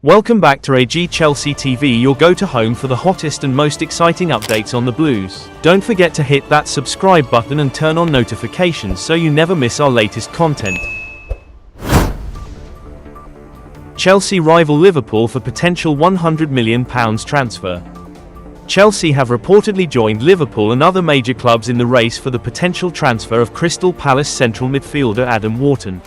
Welcome back to AG Chelsea TV, your go-to home for the hottest and most exciting updates on the Blues. Don't forget to hit that subscribe button and turn on notifications so you never miss our latest content. Chelsea rival Liverpool for potential £100 million transfer. Chelsea have reportedly joined Liverpool and other major clubs in the race for the potential transfer of Crystal Palace central midfielder Adam Wharton.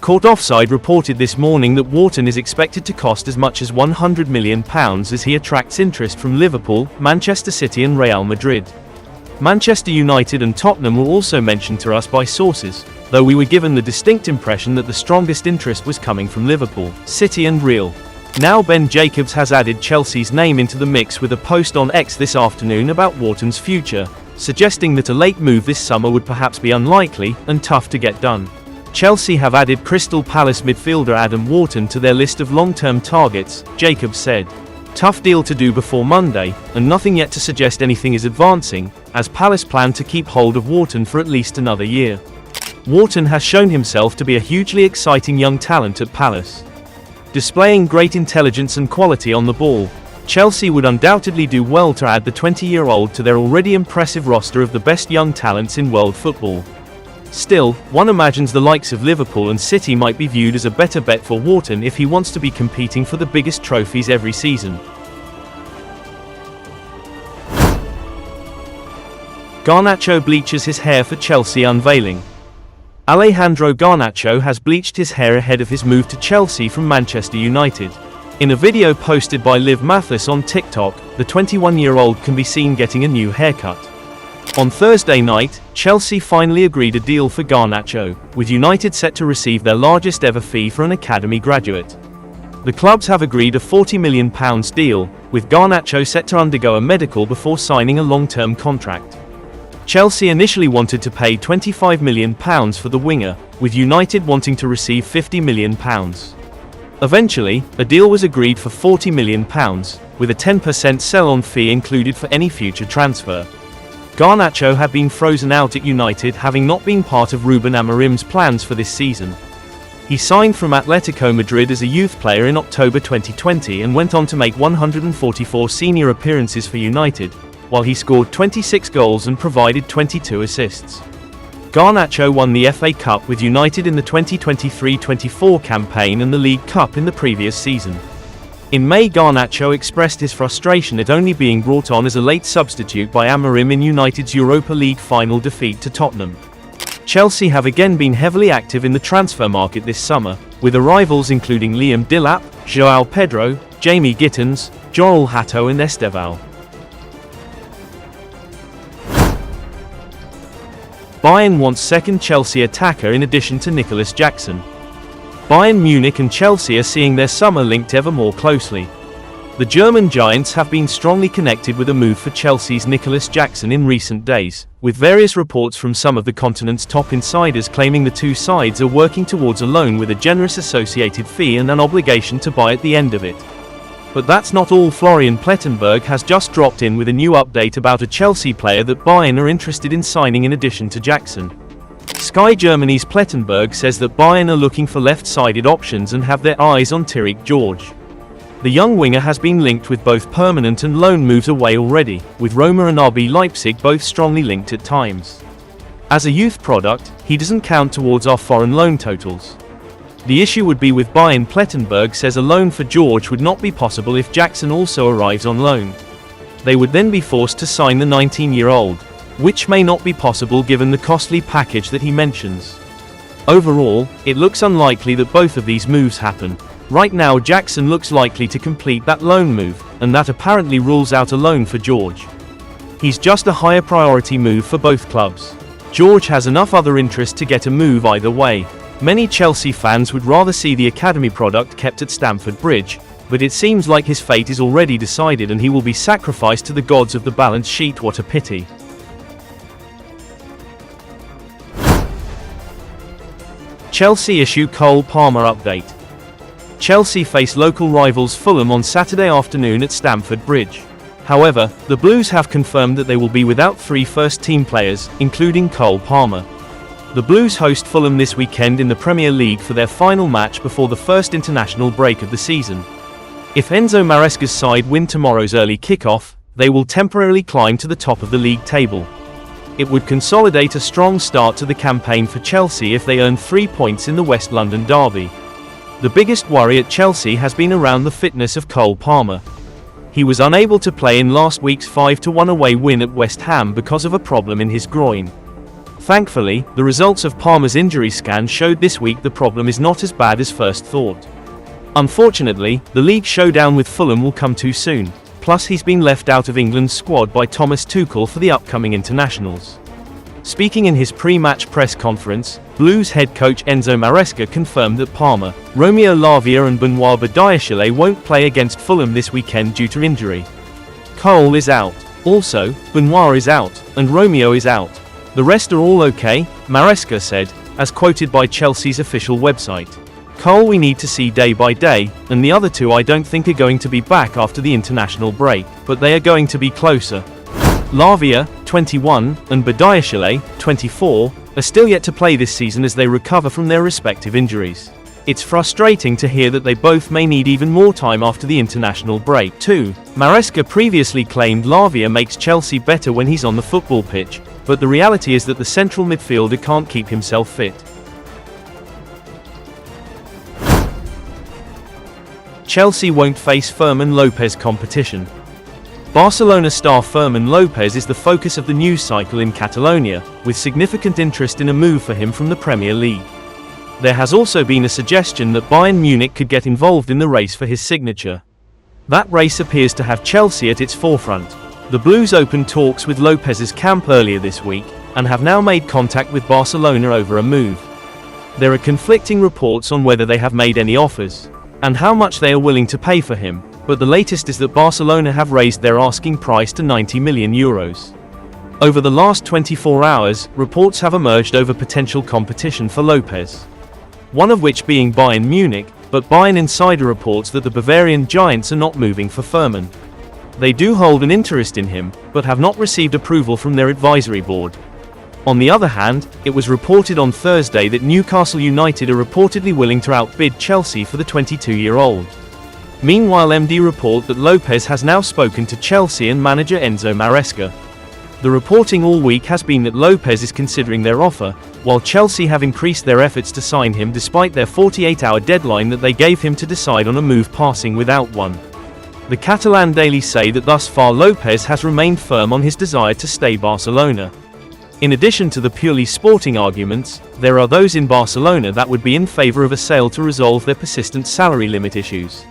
Court Offside reported this morning that Wharton is expected to cost as much as £100 million as he attracts interest from Liverpool, Manchester City and Real Madrid. Manchester United and Tottenham were also mentioned to us by sources, though we were given the distinct impression that the strongest interest was coming from Liverpool, City and Real. Now Ben Jacobs has added Chelsea's name into the mix with a post on X this afternoon about Wharton's future, suggesting that a late move this summer would perhaps be unlikely and tough to get done. Chelsea have added Crystal Palace midfielder Adam Wharton to their list of long-term targets, Jacobs said. Tough deal to do before Monday, and nothing yet to suggest anything is advancing, as Palace plan to keep hold of Wharton for at least another year. Wharton has shown himself to be a hugely exciting young talent at Palace. Displaying great intelligence and quality on the ball, Chelsea would undoubtedly do well to add the 20-year-old to their already impressive roster of the best young talents in world football. Still, one imagines the likes of Liverpool and City might be viewed as a better bet for Wharton if he wants to be competing for the biggest trophies every season. Garnacho bleaches his hair for Chelsea unveiling. Alejandro Garnacho has bleached his hair ahead of his move to Chelsea from Manchester United. In a video posted by Liv Mathis on TikTok, the 21-year-old can be seen getting a new haircut. On Thursday night, Chelsea finally agreed a deal for Garnacho, with United set to receive their largest ever fee for an academy graduate. The clubs have agreed a £40 million deal, with Garnacho set to undergo a medical before signing a long-term contract. Chelsea initially wanted to pay £25 million for the winger, with United wanting to receive £50 million. Eventually, a deal was agreed for £40 million, with a 10% sell-on fee included for any future transfer. Garnacho had been frozen out at United, having not been part of Ruben Amorim's plans for this season. He signed from Atletico Madrid as a youth player in October 2020 and went on to make 144 senior appearances for United, while he scored 26 goals and provided 22 assists. Garnacho won the FA Cup with United in the 2023-24 campaign and the League Cup in the previous season. In May, Garnacho expressed his frustration at only being brought on as a late substitute by Amorim in United's Europa League final defeat to Tottenham. Chelsea have again been heavily active in the transfer market this summer, with arrivals including Liam Delap, João Pedro, Jamie Gittins, Joel Hatto and Esteval. Bayern wants second Chelsea attacker in addition to Nicolas Jackson. Bayern Munich and Chelsea are seeing their summer linked ever more closely. The German giants have been strongly connected with a move for Chelsea's Nicolas Jackson in recent days, with various reports from some of the continent's top insiders claiming the two sides are working towards a loan with a generous associated fee and an obligation to buy at the end of it. But that's not all. Florian Plettenberg has just dropped in with a new update about a Chelsea player that Bayern are interested in signing in addition to Jackson. Sky Germany's Plettenberg says that Bayern are looking for left-sided options and have their eyes on Tariq George. The young winger has been linked with both permanent and loan moves away already, with Roma and RB Leipzig both strongly linked at times. As a youth product, he doesn't count towards our foreign loan totals. The issue would be with Bayern. Plettenberg says a loan for George would not be possible if Jackson also arrives on loan. They would then be forced to sign the 19-year-old, which may not be possible given the costly package that he mentions. Overall, it looks unlikely that both of these moves happen. Right now, Jackson looks likely to complete that loan move, and that apparently rules out a loan for George. He's just a higher priority move for both clubs. George has enough other interest to get a move either way. Many Chelsea fans would rather see the academy product kept at Stamford Bridge, but it seems like his fate is already decided and he will be sacrificed to the gods of the balance sheet. What a pity. Chelsea issue Cole Palmer update. Chelsea face local rivals Fulham on Saturday afternoon at Stamford Bridge. However, the Blues have confirmed that they will be without 3 first-team players, including Cole Palmer. The Blues host Fulham this weekend in the Premier League for their final match before the first international break of the season. If Enzo Maresca's side win tomorrow's early kickoff, they will temporarily climb to the top of the league table. It would consolidate a strong start to the campaign for Chelsea if they earn 3 points in the West London derby. The biggest worry at Chelsea has been around the fitness of Cole Palmer. He was unable to play in last week's 5-1 away win at West Ham because of a problem in his groin. Thankfully, the results of Palmer's injury scan showed this week the problem is not as bad as first thought. Unfortunately, the league showdown with Fulham will come too soon, plus he's been left out of England's squad by Thomas Tuchel for the upcoming internationals. Speaking in his pre-match press conference, Blues head coach Enzo Maresca confirmed that Palmer, Romeo Lavia and Benoit Badiashile won't play against Fulham this weekend due to injury. Cole is out. Also, Benoit is out, and Romeo is out. The rest are all okay, Maresca said, as quoted by Chelsea's official website. Cole we need to see day by day, and the other two I don't think are going to be back after the international break, but they are going to be closer. Lavia, 21, and Badiashile, 24, are still yet to play this season as they recover from their respective injuries. It's frustrating to hear that they both may need even more time after the international break too. Maresca previously claimed Lavia makes Chelsea better when he's on the football pitch, but the reality is that the central midfielder can't keep himself fit. Chelsea won't face Fermin Lopez competition. Barcelona star Fermin Lopez is the focus of the news cycle in Catalonia, with significant interest in a move for him from the Premier League. There has also been a suggestion that Bayern Munich could get involved in the race for his signature. That race appears to have Chelsea at its forefront. The Blues opened talks with Lopez's camp earlier this week, and have now made contact with Barcelona over a move. There are conflicting reports on whether they have made any offers, and how much they are willing to pay for him, but the latest is that Barcelona have raised their asking price to €90 million. Over the last 24 hours, reports have emerged over potential competition for Lopez. One of which being Bayern Munich, but Bayern insider reports that the Bavarian giants are not moving for Fermin. They do hold an interest in him, but have not received approval from their advisory board. On the other hand, it was reported on Thursday that Newcastle United are reportedly willing to outbid Chelsea for the 22-year-old. Meanwhile, MD report that Lopez has now spoken to Chelsea and manager Enzo Maresca. The reporting all week has been that Lopez is considering their offer, while Chelsea have increased their efforts to sign him despite their 48-hour deadline that they gave him to decide on a move passing without one. The Catalan daily say that thus far Lopez has remained firm on his desire to stay Barcelona. In addition to the purely sporting arguments, there are those in Barcelona that would be in favour of a sale to resolve their persistent salary limit issues.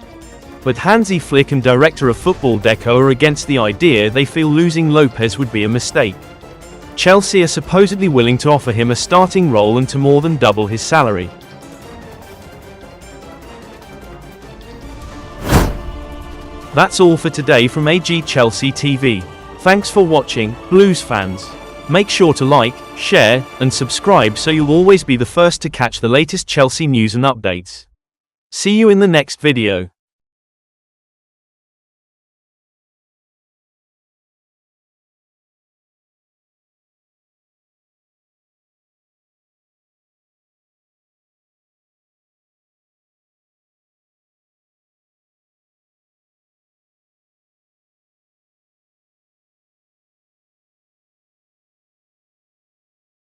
But Hansi Flick and director of football Deco are against the idea. They feel losing Lopez would be a mistake. Chelsea are supposedly willing to offer him a starting role and to more than double his salary. That's all for today from AG Chelsea TV. Thanks for watching, Blues fans. Make sure to like, share, and subscribe so you'll always be the first to catch the latest Chelsea news and updates. See you in the next video.